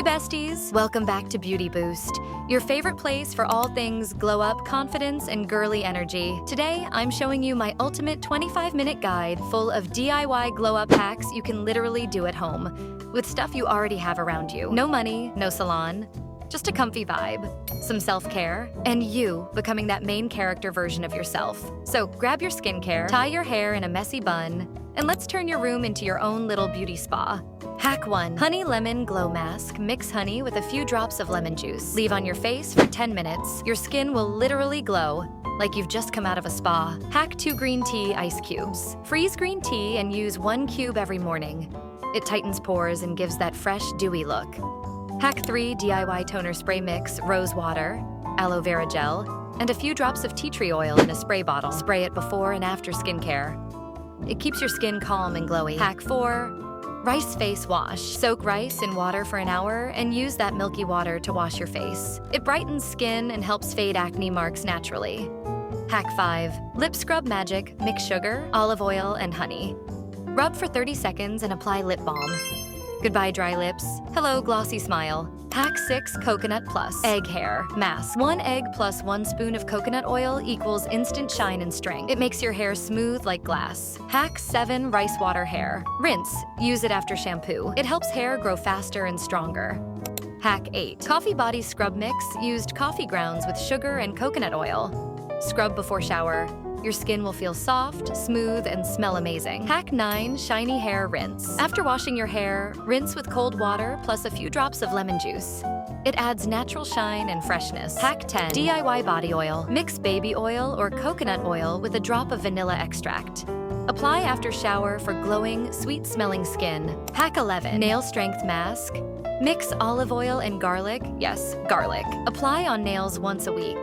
Hey besties! Welcome back to Beauty Boost, your favorite place for all things glow up, confidence, and girly energy. Today, I'm showing you my ultimate 25-minute guide full of DIY glow up hacks you can literally do at home, with stuff you already have around you. No money, no salon, just a comfy vibe, some self-care, and you becoming that main character version of yourself. So grab your skincare, tie your hair in a messy bun, and let's turn your room into your own little beauty spa. Hack 1. Honey Lemon Glow Mask. Mix honey with a few drops of lemon juice. Leave on your face for 10 minutes. Your skin will literally glow like you've just come out of a spa. Hack 2. Green Tea Ice Cubes. Freeze green tea and use 1 cube every morning. It tightens pores and gives that fresh, dewy look. Hack 3. DIY Toner Spray Mix. Rose water, aloe vera gel, and a few drops of tea tree oil in a spray bottle. Spray it before and after skincare. It keeps your skin calm and glowy. Hack 4. Rice Face Wash. Soak rice in water for an hour and use that milky water to wash your face. It brightens skin and helps fade acne marks naturally. Hack 5. Lip Scrub Magic. Mix sugar, olive oil, and honey. Rub for 30 seconds and apply lip balm. Goodbye dry lips. Hello glossy smile. Hack 6. Coconut Plus Egg Hair Mask. 1 egg plus 1 spoon of coconut oil equals instant shine and strength. It makes your hair smooth like glass. Hack 7. Rice Water Hair. Rinse. Use it after shampoo. It helps hair grow faster and stronger. Hack 8. Coffee Body Scrub Mix. Used coffee grounds with sugar and coconut oil. Scrub before shower. Your skin will feel soft, smooth, and smell amazing. Hack 9. Shiny Hair Rinse. After washing your hair, rinse with cold water plus a few drops of lemon juice. It adds natural shine and freshness. Hack 10. DIY Body Oil. Mix baby oil or coconut oil with a drop of vanilla extract. Apply after shower for glowing, sweet-smelling skin. Hack 11. Nail Strength Mask. Mix olive oil and garlic, yes, garlic. Apply on nails once a week.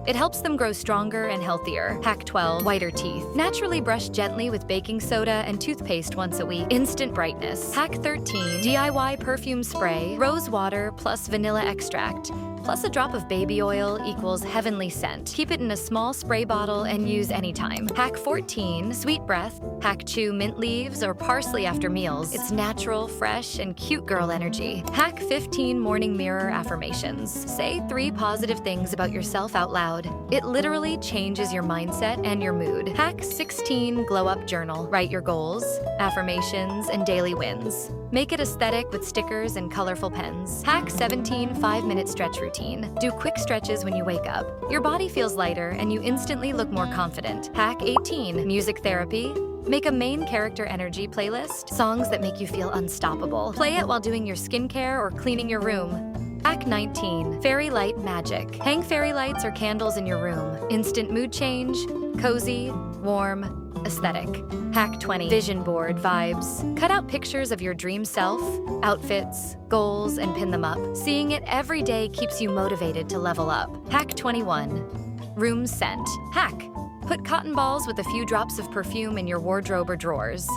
It helps them grow stronger and healthier. Hack 12. Whiter Teeth. Naturally brush gently with baking soda and toothpaste once a week. Instant brightness. Hack 13. DIY Perfume Spray. Rose water plus vanilla extract, plus a drop of baby oil equals heavenly scent. Keep it in a small spray bottle and use anytime. Hack 14. Sweet Breath. Hack chew mint leaves or parsley after meals. It's natural, fresh, and cute girl energy. Hack 15. Morning Mirror Affirmations. Say 3 positive things about yourself out loud. It literally changes your mindset and your mood. Hack 16. Glow Up Journal. Write your goals, affirmations, and daily wins. Make it aesthetic with stickers and colorful pens. Hack 17. 5-minute stretch routine. Do quick stretches when you wake up. Your body feels lighter and you instantly look more confident. Hack 18. Music therapy. Make a main character energy playlist. Songs that make you feel unstoppable. Play it while doing your skincare or cleaning your room. Hack 19. Fairy Light Magic. Hang fairy lights or candles in your room. Instant mood change, cozy, warm, aesthetic. Hack 20. Vision Board Vibes. Cut out pictures of your dream self, outfits, goals, and pin them up. Seeing it every day keeps you motivated to level up. Hack 21. Room Scent. Hack. Put cotton balls with a few drops of perfume in your wardrobe or drawers.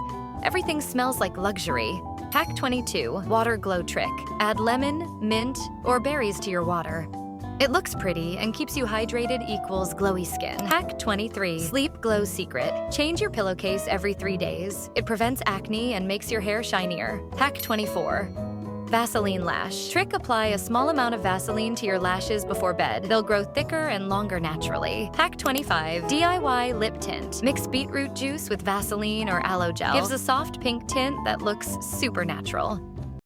Everything smells like luxury. Hack 22. Water Glow Trick. Add lemon, mint, or berries to your water. It looks pretty and keeps you hydrated equals glowy skin. Hack 23. Sleep Glow Secret. Change your pillowcase every 3 days. It prevents acne and makes your hair shinier. Hack 24. Vaseline Lash. Trick. Apply a small amount of Vaseline to your lashes before bed. They'll grow thicker and longer naturally. Hack 25. DIY Lip Tint. Mix beetroot juice with Vaseline or aloe gel. Gives a soft pink tint that looks super natural.